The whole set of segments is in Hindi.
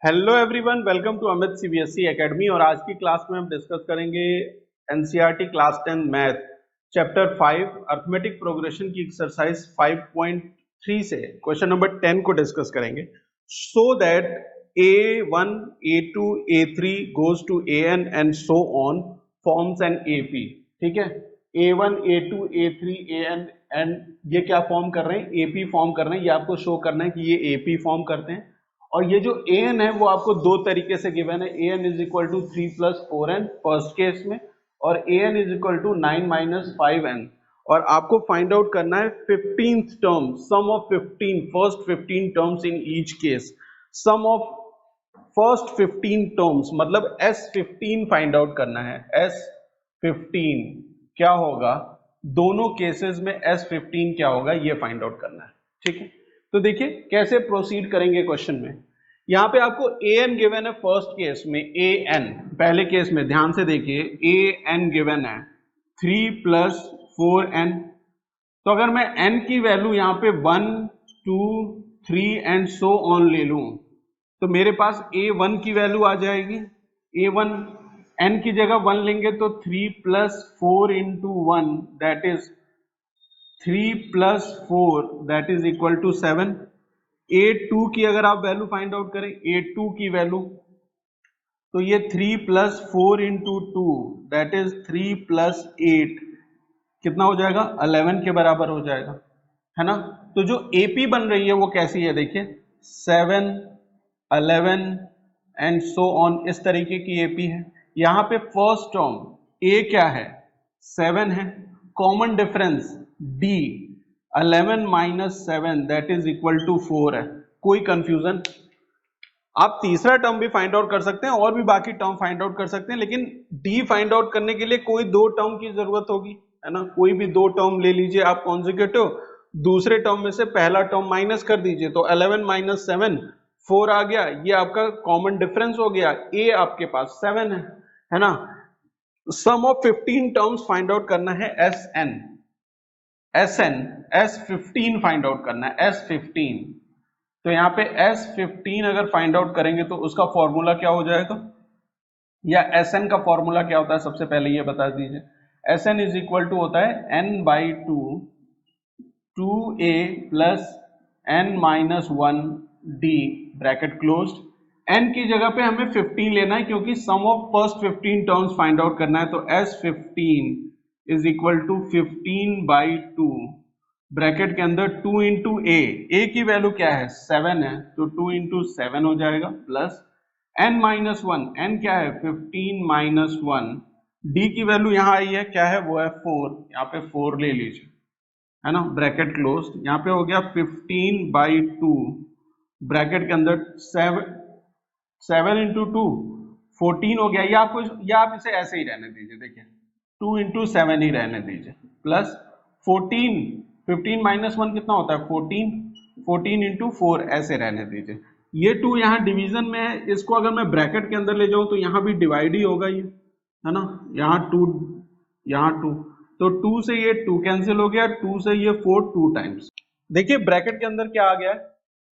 Hello everyone, welcome to Amit CBSE academy. और आज की क्लास में हम डिस्कस करेंगे NCERT class 10 math chapter 5 arithmetic progression की एक्सरसाइज 5.3 से क्वेश्चन नंबर 10 को डिस्कस करेंगे। So that A1, A2, A3 goes to AN and so on forms an AP। ठीक है, A1, A2, A3, AN and ये क्या फॉर्म कर रहे हैं? AP फॉर्म कर रहे हैं। ये आपको शो करना है कि ये AP फॉर्म करते हैं। और ये जो an है वो आपको दो तरीके से गिवन है। an is equal to 3 plus 4n first case में, और an is equal to 9 minus 5n। और आपको फाइंड आउट करना है 15th term, sum of 15 first 15 terms in each case. Sum of first 15 terms मतलब S15 फाइंड आउट करना है। S15 क्या होगा दोनों केसेस में? S15 क्या होगा ये फाइंड आउट करना है। ठीक है, तो देखिए कैसे प्रोसीड करेंगे क्वेश्चन में। यहाँ पे आपको an गिवन है फर्स्ट केस में। an पहले केस में ध्यान से देखिए an गिवन है 3 प्लस 4n। तो अगर मैं n की वैल्यू यहाँ पे 1, 2, 3 एंड सो ऑन ले लूं तो मेरे पास a1 की वैल्यू आ जाएगी। a1 n की जगह 1 लेंगे तो 3 plus 4 into 1 that is 3 plus 4 that is equal to 7। a2 की अगर आप वैल्यू फाइंड आउट करें, a2 की वैल्यू, तो ये 3 plus 4 into 2 that is 3 plus 8 कितना हो जाएगा? 11 के बराबर हो जाएगा, है ना। तो जो AP बन रही है वो कैसी है देखिए, 7, 11 एंड सो ऑन, इस तरीके की AP है। यहाँ पे फर्स्ट टर्म A क्या है? 7 है। Common difference D 11 minus 7 that is equal to 4 है। कोई कंफ्यूजन? आप तीसरा टर्म भी फाइंड आउट कर सकते हैं और भी बाकी टर्म फाइंड आउट कर सकते हैं, लेकिन D फाइंड आउट करने के लिए कोई दो टर्म की जरूरत होगी, है ना। कोई भी दो टर्म ले लीजिए आप कॉन्जिक्यूटिव, दूसरे टर्म में से पहला टर्म माइनस कर दीजिए तो 11 माइनस 7 4 आ गया। ये आपका कॉमन डिफरेंस हो गया। A आपके पास 7 है ना। सम ऑफ 15 टर्म्स फाइंड आउट करना है S15 फाइंड आउट करना है S15। तो यहाँ पे S15 अगर फाइंड आउट करेंगे तो उसका फॉर्मूला क्या हो जाएगा, या Sn का फॉर्मूला क्या होता है सबसे पहले ये बता दीजिए। Sn इज इक्वल टू होता है n by 2a plus n minus 1 d bracket closed. n की जगह पे हमें 15 लेना है क्योंकि sum of first 15 terms find out करना है। तो S15 is equal to 15 by 2 bracket के अंदर 2 इंटू ए की वैल्यू क्या है? 7 है, तो 2 इंटू 7 हो जाएगा प्लस n माइनस 1, n क्या है? 15 माइनस 1। d की वैल्यू यहाँ आई है, क्या है? वो है 4, यहाँ पे 4 ले लीजिए, है ना, ब्रैकेट क्लोज। यहाँ पे हो गया 15 बाई 2 ब्रैकेट के अंदर 7 इंटू 2 14 हो गया। या आप इसे ऐसे ही रहने दीजिए, देखिए 2 इंटू 7 ही रहने दीजिए प्लस 14, 15 माइनस 1 कितना होता है? 14, 14 इंटू 4 ऐसे रहने दीजिए। ये 2 यहाँ डिवीजन में है, इसको अगर मैं ब्रैकेट के अंदर ले जाऊं तो यहाँ भी डिवाइड ही होगा ये, है ना। यहाँ 2, यहाँ 2, तो 2 से ये 2 कैंसिल हो गया, 2 से ये 4 2 टाइम्स। देखिए ब्रैकेट के अंदर क्या आ गया है,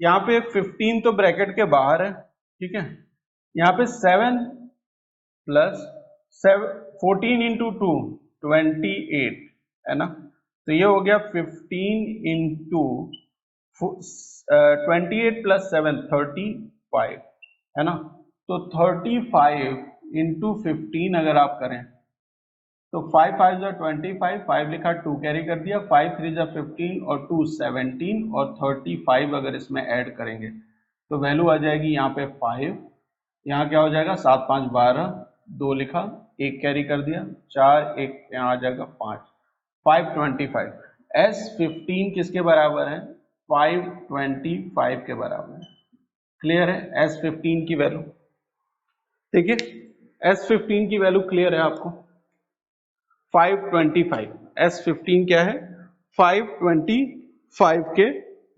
यहाँ पे 15 तो ब्रैकेट के बाहर है, ठीक है। यहाँ पे 7 प्लस 14 इंटू 2 28, है ना। तो ये हो गया 15 इंटू 28 प्लस 7 35, है ना। तो 35 इंटू 15 अगर आप करें तो 5 5 जा 25, 5 लिखा, 2 कैरी कर दिया, 5 3 जा 15 और 2 17 और 35 अगर इसमें ऐड करेंगे तो वैल्यू आ जाएगी यहाँ पे 5। यहाँ क्या हो जाएगा? 7 5 12, 2 लिखा, 1 कैरी कर दिया, 4 1 यहाँ आ जाएगा 5, 525। S15 किसके बराबर है? 525 के बराबर है। क्लियर है S15 की वैल्यू? देखिए S15 की वैल्यू क्लियर है आपको? 525। S15 क्या है? 525 के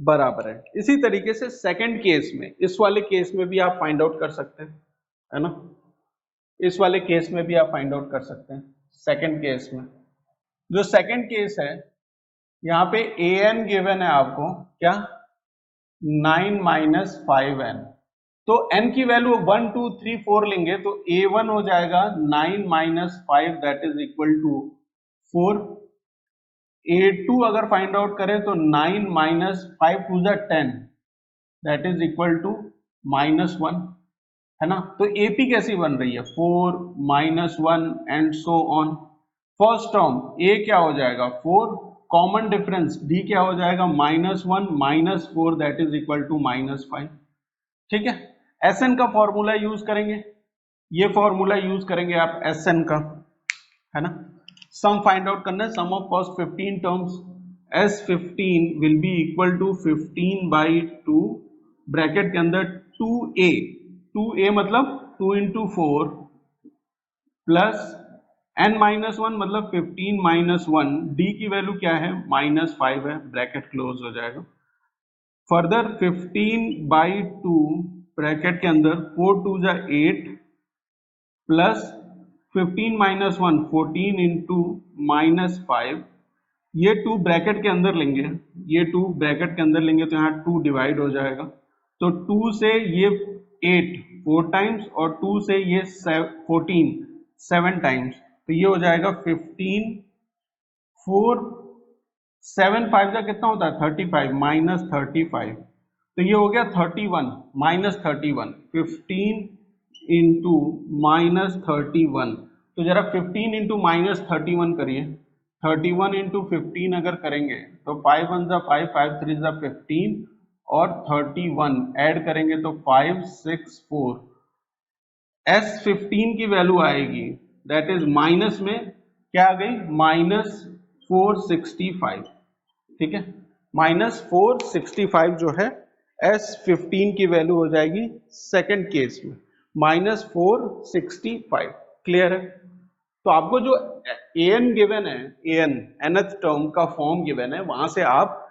बराबर है। इसी तरीके से सेकंड केस में, इस वाले केस में भी आप फाइंड आउट कर सकते हैं, है ना। इस वाले केस में भी आप फाइंड आउट कर सकते हैं। सेकंड केस में, जो सेकंड केस है, यहाँ पे an गिवन है आपको क्या? 9 माइनस 5n, तो n की वैल्यू 1 2 3 4 लेंगे तो a1 हो जाएगा 9 minus 5 that is equal to 4। a2 अगर फाइंड आउट करें तो 9 minus 5 to the 10 that is equal to -1, है ना। तो AP कैसी बन रही है 4 -1 and so on. First term A क्या हो जाएगा 4, कॉमन डिफरेंस D क्या हो जाएगा -1 -4 दैट इज इक्वल टू -5। ठीक है, SN का फॉर्मूला यूज करेंगे, ये फॉर्मूला यूज करेंगे आप SN का, है ना। सम फाइंड आउट करना है, sum of first 15 terms, S15 will be equal to 15/2 bracket के अंदर 2a मतलब 2 into 4 प्लस n-1 मतलब 15 - 1, D की वैल्यू क्या है -5 है, ब्रैकेट क्लोज हो जाएगा। फर्दर 15/2 ब्रैकेट के अंदर 4 2 जा 8 प्लस 15 - 1 14 into -5, ये 2 ब्रैकेट के अंदर लेंगे, ये 2 ब्रैकेट के अंदर लेंगे तो यहाँ 2 डिवाइड हो जाएगा, तो 2 से ये 8 4 टाइम्स और 2 से ये 14 7 टाइम्स, तो ये हो जाएगा 15 4 7 5 का कितना होता है 35 -35, तो ये हो गया 31 -31 15 इंटू -31। तो जरा 15 इंटू -31 करिए, 31 इंटू 15 अगर करेंगे तो 5 1 5 5 3 15 और 31 ऐड करेंगे तो 5 6 4। S15 की वैल्यू आएगी दैट इज माइनस में क्या आ गई -465। ठीक है, -465 जो है S15 की वैल्यू हो जाएगी सेकंड केस में -465। क्लियर है। तो आपको जो an गिवन है, an nth टर्म का फॉर्म गिवन है, वहां से आप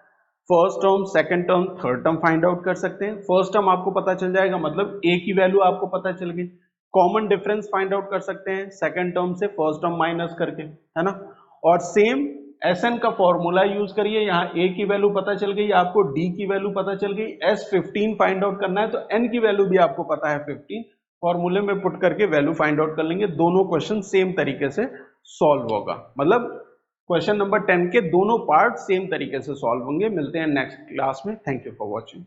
first term second term third term find out कर सकते हैं। फर्स्ट टर्म आपको पता चल जाएगा मतलब a की वैल्यू आपको पता चल गई, कॉमन डिफरेंस फाइंड आउट कर सकते हैं सेकंड टर्म से फर्स्ट टर्म माइनस करके, है ना। और सेम SN का फॉर्मूला यूज करिए, यहाँ a की वैल्यू पता चल गई आपको, D की वैल्यू पता चल गई, S15 फाइंड आउट करना है तो n की वैल्यू भी आपको पता है 15, फॉर्मूले में पुट करके वैल्यू फाइंड आउट कर लेंगे। दोनों क्वेश्चन सेम तरीके से सॉल्व होगा, मतलब क्वेश्चन नंबर 10 के दोनों पार्ट सेम तरीके से सॉल्व होंगे। मिलते हैं नेक्स्ट क्लास में। Thank you for watching.